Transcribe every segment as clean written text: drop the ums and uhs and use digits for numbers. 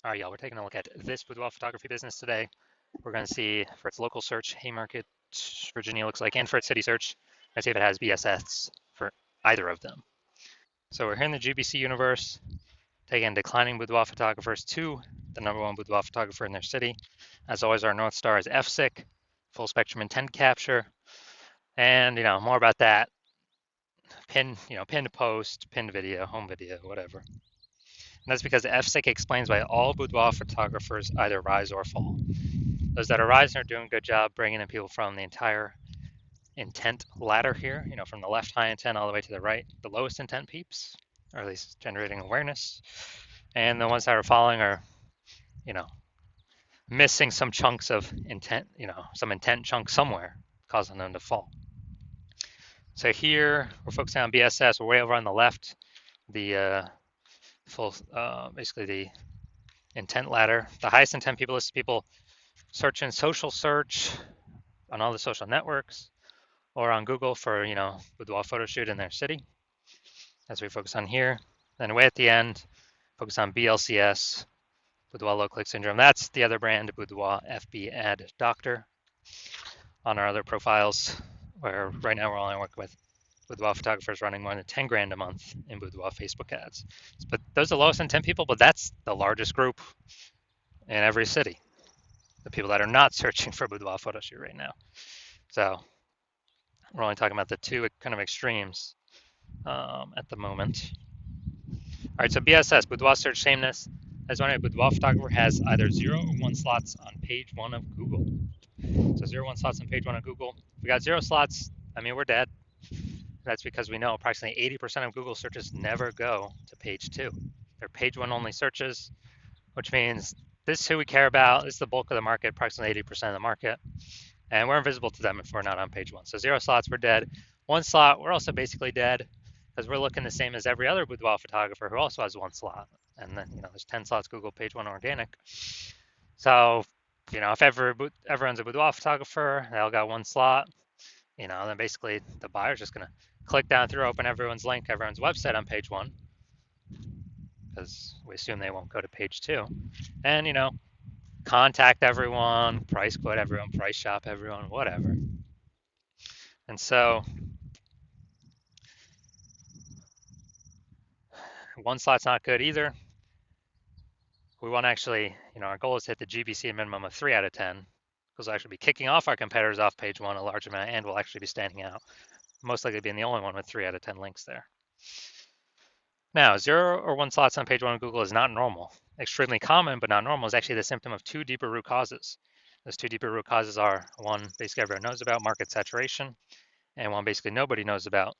All right, y'all, we're taking a look at this boudoir photography business today. We're going to see for its local search, Haymarket, Virginia looks like, and for its city search, let's see if it has BSS for either of them. So we're here in the GBC universe, taking declining boudoir photographers to the #1 boudoir photographer in their city. As always, our North Star is FSIC, full spectrum intent capture, and more about that. Pinned post, pinned video, home video, whatever. And that's because FSIC explains why all boudoir photographers either rise or fall. Those that are rising are doing a good job bringing in people from the entire intent ladder here, from the left high intent all the way to the right, the lowest intent peeps, or at least generating awareness. And the ones that are falling are, you know, missing some chunks of intent, some intent chunk somewhere, causing them to fall. So here we're focusing on BSS. We're way over on the left, the basically the intent ladder. The highest intent people list people searching social search on all the social networks, or on Google for, boudoir photo shoot in their city, as we focus on here. Then way at the end, focus on BLCS, boudoir low click syndrome. That's the other brand, boudoir FB ad doctor, on our other profiles, where right now we're only working with boudoir photographers running more than 10 grand a month in boudoir Facebook ads. But those are the lowest intent people, but that's the largest group in every city, the people that are not searching for boudoir photo shoot right now. So we're only talking about the two kind of extremes at the moment. All right, so BSS, boudoir search sameness. As one, a boudoir photographer has either 0 or 1 slots on page 1 of Google. So 0, 1 slots on page 1 of Google. If we got 0 slots, I mean, we're dead. That's because we know approximately 80% of Google searches never go to page 2. They're page 1 only searches, which means this is who we care about. This is the bulk of the market, approximately 80% of the market. And we're invisible to them if we're not on page 1. So 0 slots, we're dead. 1 slot, we're also basically dead, because we're looking the same as every other boudoir photographer who also has 1 slot. And then, there's 10 slots Google page 1 organic. So, if everyone's a boudoir photographer, they all got 1 slot, then basically the buyer's just going to click down through, open everyone's link, everyone's website on page 1, because we assume they won't go to page 2. And, contact everyone, price quote everyone, price shop everyone, whatever. And so 1 slot's not good either. We want to actually, our goal is to hit the GBC minimum of 3 out of 10, because we'll actually be kicking off our competitors off page 1 a large amount, and we'll actually be standing out, most likely being the only one with 3 out of 10 links there. Now, 0 or 1 slots on page 1 of Google is not normal. Extremely common, but not normal, is actually the symptom of 2 deeper root causes. Those 2 deeper root causes are, one, basically everyone knows about, market saturation, and one basically nobody knows about,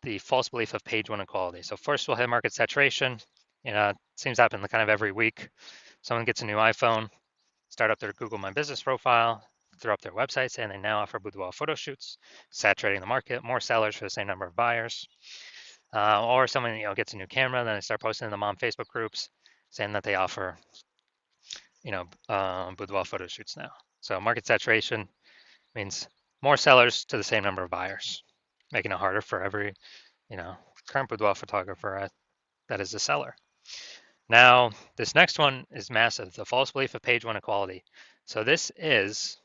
the false belief of page 1 equality. So first we'll hit market saturation. It seems to happen kind of every week. Someone gets a new iPhone, start up their Google My Business profile, throw up their website saying they now offer boudoir photo shoots, saturating the market, more sellers for the same number of buyers. Or someone gets a new camera, then they start posting in the mom Facebook groups saying that they offer boudoir photo shoots now. So market saturation means more sellers to the same number of buyers, making it harder for every current boudoir photographer that is a seller. Now, this next one is massive, the false belief of page 1 equality. So this is,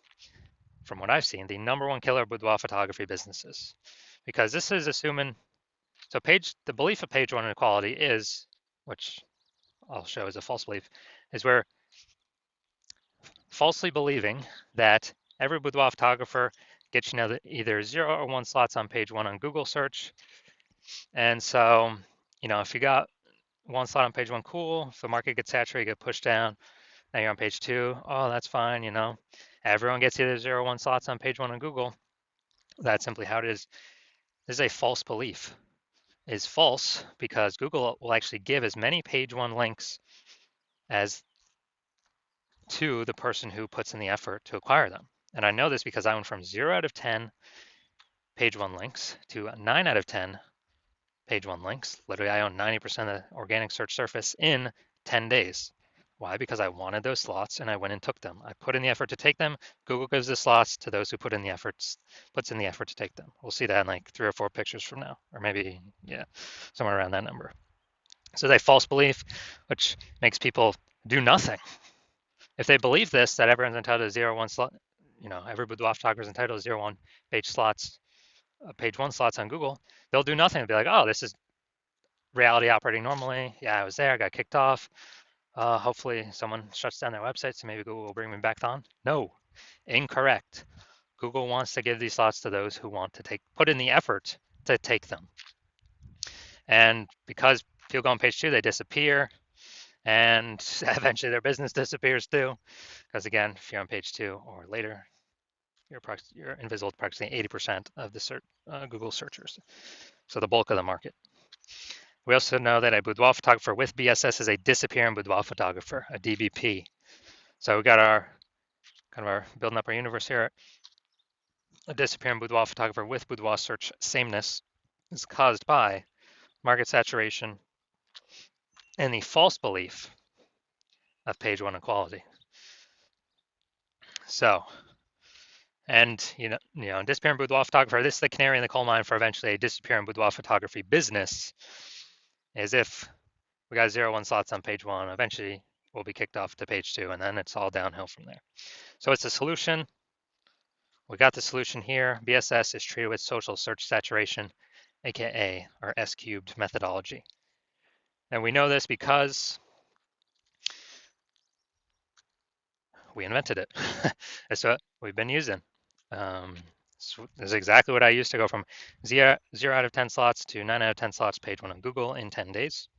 from what I've seen, the #1 killer of boudoir photography businesses, because this is assuming, so the belief of page 1 equality is, which I'll show as a false belief, is where falsely believing that every boudoir photographer gets either 0 or 1 slots on page 1 on Google search. And so, if you got 1 slot on page 1, cool. If the market gets saturated, get pushed down, now you're on page 2. Oh, that's fine. Everyone gets either 0 or 1 slots on page 1 on Google. That's simply how it is. This is a false belief. It's false because Google will actually give as many page 1 links as to the person who puts in the effort to acquire them. And I know this because I went from 0 out of 10 page 1 links to 9 out of 10 page 1 links. Literally, I own 90% of the organic search surface in 10 days. Why? Because I wanted those slots and I went and took them. I put in the effort to take them. Google gives the slots to those who puts in the effort to take them. We'll see that in like 3 or 4 pictures from now, or maybe, somewhere around that number. So they false belief, which makes people do nothing. If they believe this, that everyone's entitled to 0, 1 slot, every boudoir photographer is entitled to 0, 1 page slots, page 1 slots on Google, they'll do nothing. They'll be like, oh, this is reality operating normally. Yeah, I was there, I got kicked off. Hopefully someone shuts down their website, so maybe Google will bring me back on. No, incorrect. Google wants to give these slots to those who want to put in the effort to take them. And because people go on page 2, they disappear, and eventually their business disappears too. Because again, if you're on page 2 or later, you're invisible to approximately 80% of the Google searchers. So the bulk of the market. We also know that a boudoir photographer with BSS is a disappearing boudoir photographer, a DBP. So we got our building up our universe here. A disappearing boudoir photographer with boudoir search sameness is caused by market saturation and the false belief of page 1 equality. So, and disappearing boudoir photographer, this is the canary in the coal mine for eventually a disappearing boudoir photography business, is if we got 0, 1 slots on page 1, eventually we'll be kicked off to page 2, and then it's all downhill from there. So it's a solution. We got the solution here. BSS is treated with social search saturation, aka our S-cubed methodology. And we know this because we invented it. That's what we've been using. This is exactly what I used to go from 0 out of 10 slots to 9 out of 10 slots page 1 on Google in 10 days.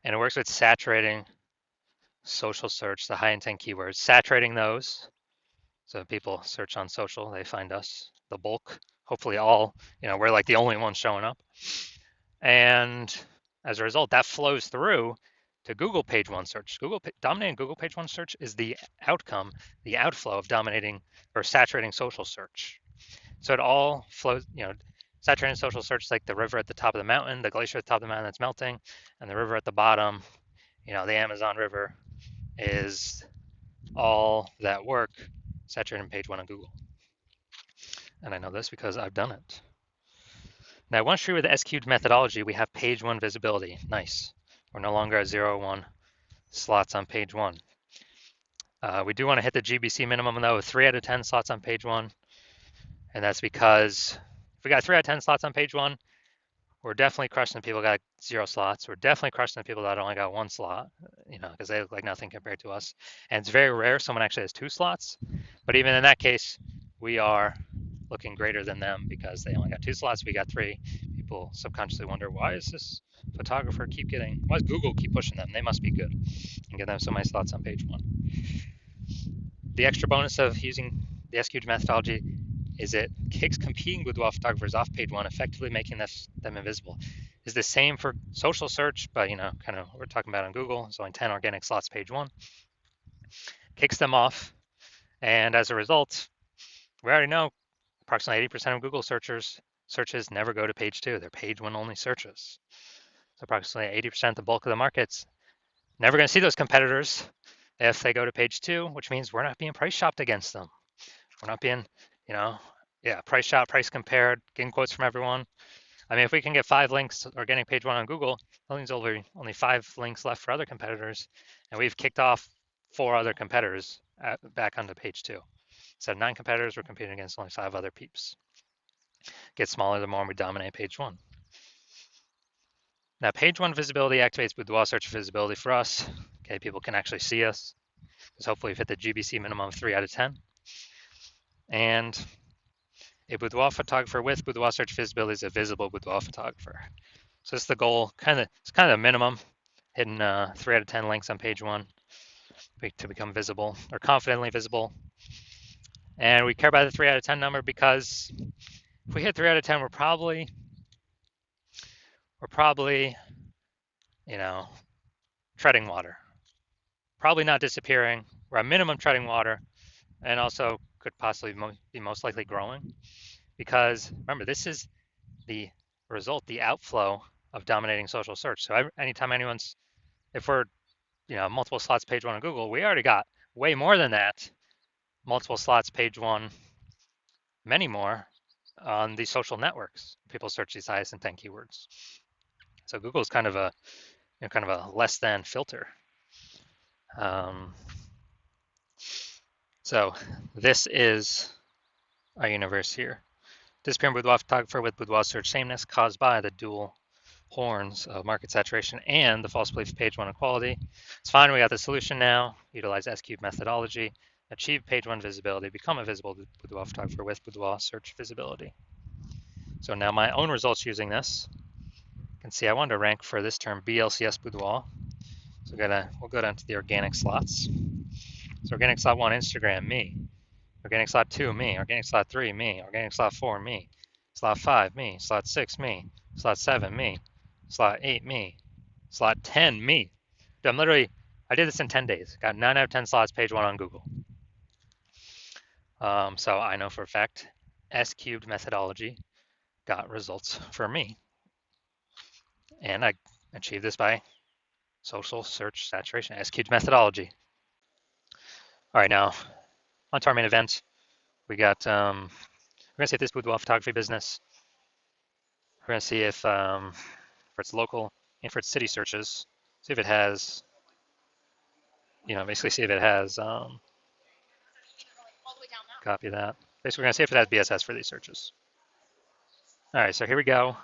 And it works with saturating social search, the high intent keywords, saturating those. So people search on social, they find us, the bulk, hopefully all, we're like the only ones showing up. And as a result, that flows through to Google page 1 search. Dominating Google page 1 search is the outcome, the outflow of dominating or saturating social search. So it all flows, saturating social search is like the river at the top of the mountain, the glacier at the top of the mountain that's melting, and the river at the bottom, the Amazon River, is all that work saturating page 1 on Google. And I know this because I've done it. Now, once true with the S-cubed methodology, we have page 1 visibility. Nice. We're no longer at 0, 1 slots on page 1. We do want to hit the GBC minimum, though, with 3 out of 10 slots on page 1. And that's because if we got 3 out of 10 slots on page 1, we're definitely crushing the people that got 0 slots. We're definitely crushing the people that only got 1 slot, because they look like nothing compared to us. And it's very rare someone actually has 2 slots. But even in that case, we are looking greater than them because they only got 2 slots, we got 3. People subconsciously wonder, why is this photographer why does Google keep pushing them? They must be good and give them so many slots on page 1. The extra bonus of using the S-cubed methodology is it kicks competing boudoir photographers off page 1, effectively making them invisible. Is the same for social search, but kind of we're talking about on Google. It's only 10 organic slots page 1. Kicks them off, and as a result, we already know approximately 80% of Google searches never go to page 2. They're page 1 only searches. So approximately 80%, the bulk of the market's never going to see those competitors if they go to page 2, which means we're not being price shopped against them. We're not being, price shop, price compared, getting quotes from everyone. I mean, if we can get 5 links or getting page 1 on Google, that means only 5 links left for other competitors, and we've kicked off 4 other competitors back onto page 2. So 9 competitors, we're competing against only 5 other peeps. Get smaller the more we dominate page 1. Now, page 1 visibility activates boudoir search visibility for us. Okay, people can actually see us, because hopefully we've hit the GBC minimum of 3 out of 10. And a boudoir photographer with boudoir search visibility is a visible boudoir photographer. So this is the goal, it's kind of the minimum, hitting 3 out of 10 links on page 1 to become visible or confidently visible. And we care about the 3 out of 10 number because if we hit 3 out of 10, we're probably, treading water. Probably not disappearing. We're at minimum treading water, and also could possibly be most likely growing. Because remember, this is the result, the outflow of dominating social search. So anytime if we're, multiple slots page 1 on Google, we already got way more than that. Multiple slots page 1, many more on these social networks. People search these highest intent keywords. So Google is kind of a less than filter. Um, so this is our universe here. Disappearing boudoir photographer with boudoir search sameness caused by the dual horns of market saturation and the false belief of page one equality. It's fine, we got the solution now. Utilize S-cube methodology, achieve page one visibility, become a visible boudoir photographer with boudoir search visibility. So now my own results using this, you can see I wanted to rank for this term BLCS boudoir. So we'll go down to the organic slots. So organic slot 1, Instagram, me. Organic slot 2, me. Organic slot 3, me. Organic slot 4, me. Slot 5, me. Slot 6, me. Slot 7, me. Slot 8, me. Slot 10, me. Dude, I did this in 10 days. Got 9 out of 10 slots, page 1 on Google. So I know for a fact S-cubed methodology got results for me. And I achieved this by social search saturation, S-cubed methodology. All right, now on to our main event. We got, we're going to see if this boudoir photography business, we're going to see if for its local and for its city searches, see if it has, basically see if it has, copy that. Basically, we're going to see if it has BSS for these searches. All right, so here we go.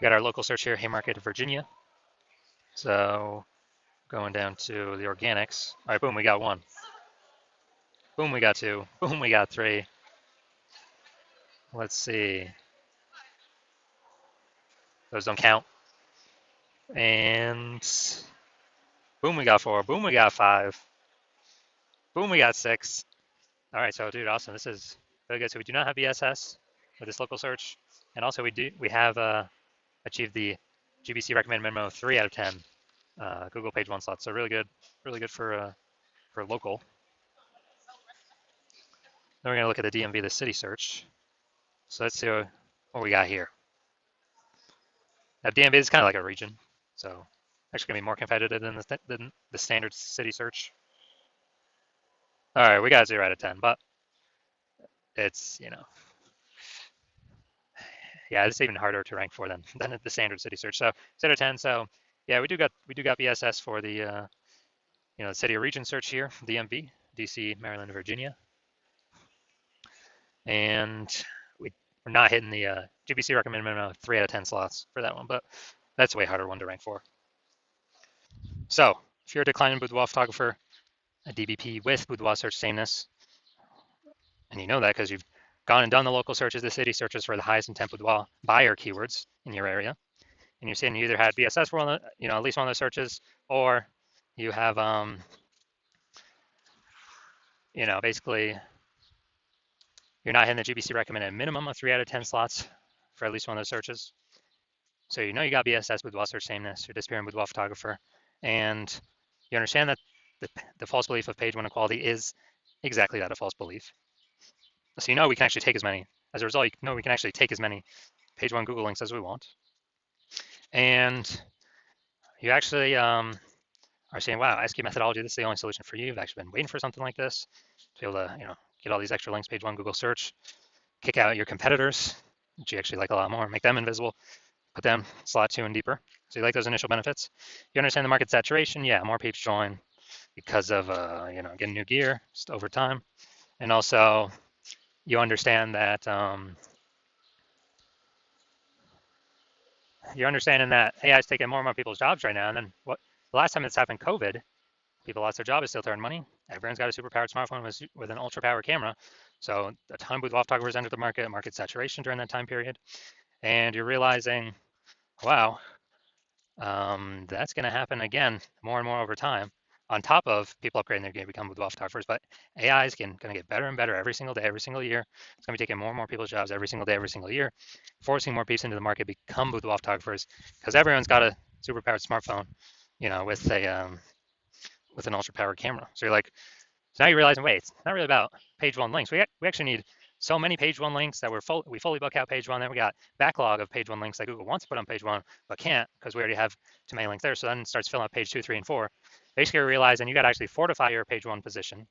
We got our local search here, Haymarket, Virginia. So going down to the organics. All right, boom, we got 1. Boom, we got 2. Boom, we got 3. Let's see. Those don't count. And boom, we got 4. Boom, we got 5. Boom, we got 6. All right, so dude, awesome. This is really good. So we do not have BSS with this local search, and also we have achieved the GBC recommended minimum of 3 out of 10 Google page 1 slots. So really good for local. Then we're gonna look at the DMV, the city search. So let's see what we got here. Now DMV is kind of like a region, so actually gonna be more competitive than the standard city search. All right, we got 0 out of 10, but it's yeah, it's even harder to rank for than the standard city search. So 0 out of 10. So yeah, we do got BSS for the the city or region search here, DMV, DC, Maryland, Virginia, and we're not hitting the GBC recommended minimum of 3 out of 10 slots for that one, but that's a way harder one to rank for. So if you're a declining boudoir photographer, a DBP with boudoir search sameness, and you know that because you've gone and done the local searches, the city searches for the highest intent boudoir buyer keywords in your area, and you're saying you either had BSS for at least one of those searches, or you have basically you're not hitting the GBC recommended minimum of 3 out of 10 slots for at least one of those searches. So you got BSS boudoir search sameness, you're disappearing boudoir photographer, and you understand that the false belief of page 1 equality is exactly that, a false belief. So we can actually take as a result, we can actually take as many page 1 Google links as we want. And you actually are saying, wow, S-cube methodology, this is the only solution for you. You've actually been waiting for something like this to be able to, get all these extra links, page 1 Google search, kick out your competitors, which you actually like a lot more, make them invisible, put them slot 2 and deeper. So you like those initial benefits. You understand the market saturation, yeah, more people join because of, getting new gear just over time. And also you understand that, you're understanding that AI is taking more and more people's jobs right now. And then the last time this happened, COVID, people lost their job, is still to earn money. Everyone's got a super powered smartphone with an ultra powered camera. So a ton of boudoir photographers entered the market saturation during that time period. And you're realizing, wow, that's going to happen again more and more over time. On top of people upgrading their game, become boudoir photographers, but AI is going to get better and better every single day, every single year. It's going to be taking more and more people's jobs every single day, every single year, forcing more people into the market become boudoir photographers because everyone's got a super powered smartphone, with an ultra powered camera. So now you're realizing, wait, it's not really about page 1 links. We actually need so many page 1 links that we fully book out page 1. Then we got backlog of page 1 links that Google wants to put on page 1, but can't because we already have too many links there. So then it starts filling up page 2, 3, and 4. Basically, you're realizing you got to actually fortify your page 1 position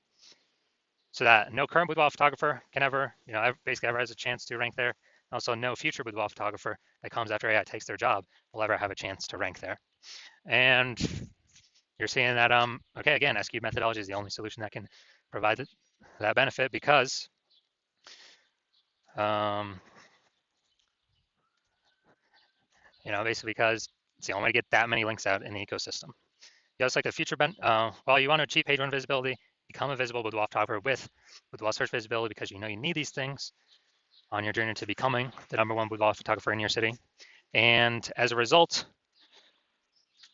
so that no current boudoir photographer can ever has a chance to rank there. Also, no future boudoir photographer that comes after AI takes their job will ever have a chance to rank there. And you're seeing that, okay, again, S cube methodology is the only solution that can provide that benefit because, um, basically because it's the only way to get that many links out in the ecosystem. You also like the future, well, you want to achieve page one visibility, become a visible Boudoir photographer with Boudoir search visibility because you know you need these things on your journey to becoming the #1 Boudoir photographer in your city. And as a result,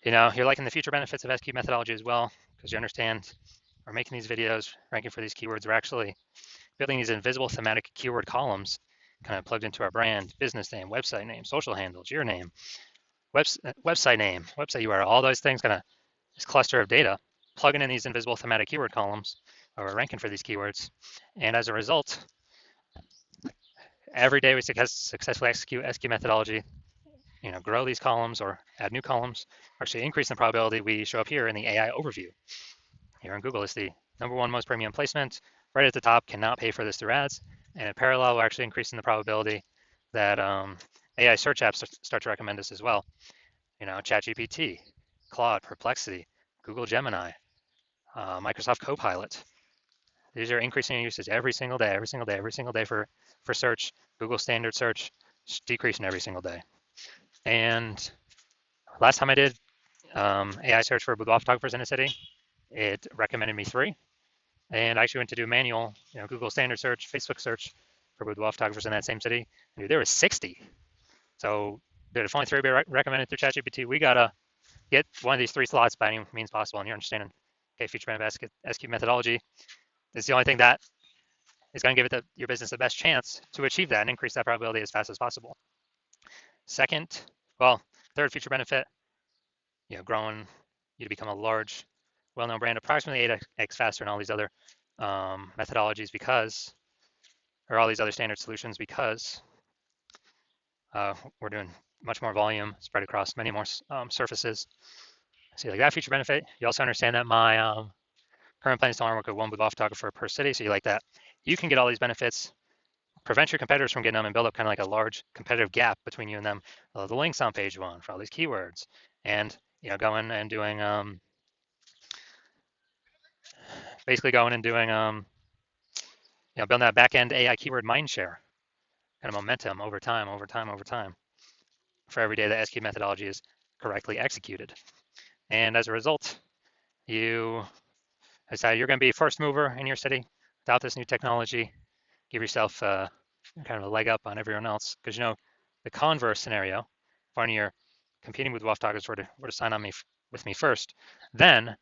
you're liking the future benefits of SQ methodology as well because you understand we're making these videos, ranking for these keywords. We're actually building these invisible thematic keyword columns kind of plugged into our brand, business name, social handles, your name, website name, website URL, all those things kind of this cluster of data, plugging in these invisible thematic keyword columns, or we're ranking for these keywords. And as a result, every day we successfully execute SQ methodology, grow these columns or add new columns, actually increase the probability we show up here in the AI overview. Here in Google, it's the #1 most premium placement. Right at the top, cannot pay for this through ads. And in parallel, we're actually increasing the probability that AI search apps start to recommend us as well. ChatGPT, Claude, Perplexity, Google Gemini, Microsoft Copilot. These are increasing in usage every single day for search. Google standard search decreasing every single day. And last time I did AI search for boudoir photographers in a city, it recommended me 3. And I actually went to do manual, Google standard search, Facebook search for boudoir photographers in that same city. Dude, there was 60. So if only 3 be recommended through ChatGPT, we gotta get one of these 3 slots by any means possible. And you're understanding, okay, future benefit SQ methodology is the only thing that is going to give your business the best chance to achieve that and increase that probability as fast as possible. Third future benefit, growing you to become a large, well-known brand, approximately 8x faster than all these other methodologies or all these other standard solutions because we're doing much more volume spread across many more surfaces. So you like that future benefit. You also understand that my current plan is to only work with one boudoir photographer per city. So you like that. You can get all these benefits, prevent your competitors from getting them, and build up kind of like a large competitive gap between you and them. The links on page one for all these keywords, and going and doing basically going and doing building that back end AI keyword mindshare kind of momentum over time for every day that SQ methodology is correctly executed. And as a result, you decide you're going to be first mover in your city without this new technology. Give yourself kind of a leg up on everyone else because the converse scenario, if one of your competing with WAF targets were to sign on with me first, then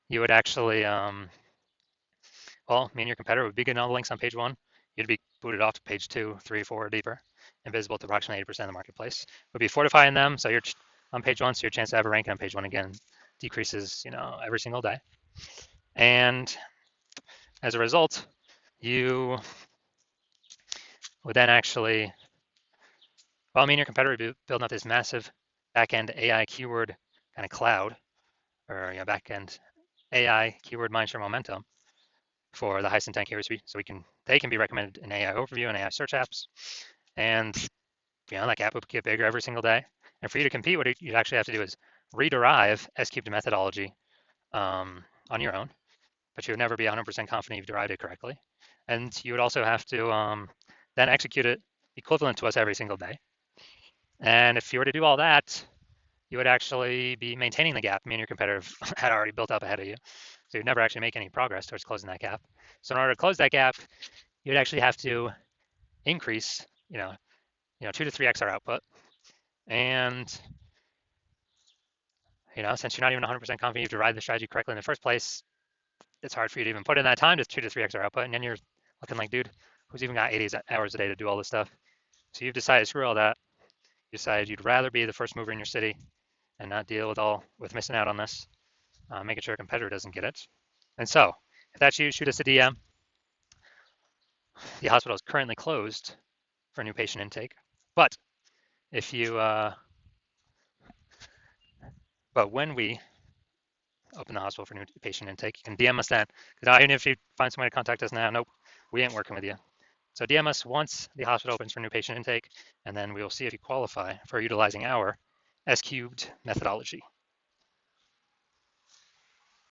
you would actually, me and your competitor would be getting all the links on page one. You'd be booted off to page 2, 3, 4, deeper, invisible to approximately 80% of the marketplace. We'd be fortifying them, so you're on page 1, so your chance to have a ranking on page 1 again decreases, every single day. And as a result, you would then actually, me and your competitor would be building up this massive back-end AI keyword kind of cloud, or back-end AI keyword mindshare momentum for the highest intent keywords, so they can be recommended in AI overview and AI search apps, and that gap would get bigger every single day. And for you to compete, what you actually have to do is rederive S-cubed methodology on your own, but you would never be 100% confident you've derived it correctly, and you would also have to then execute it equivalent to us every single day. And if you were to do all that, you would actually be maintaining the gap me and your competitor had already built up ahead of you. So you'd never actually make any progress towards closing that gap. So in order to close that gap, you'd actually have to increase, 2 to 3x our output. And, since you're not even 100% confident you've derived the strategy correctly in the first place, it's hard for you to even put in that time to 2 to 3x our output. And then you're looking like, dude, who's even got 80 hours a day to do all this stuff? So you've decided, screw all that. You decided you'd rather be the first mover in your city and not deal with missing out on this, making sure a competitor doesn't get it. And so, if that's you, shoot us a DM. The hospital is currently closed for new patient intake, but if you, but when we open the hospital for new patient intake, you can DM us then. Because even if you find some way to contact us now, nope, we ain't working with you. So DM us once the hospital opens for new patient intake, and then we will see if you qualify for utilizing our S-cubed methodology.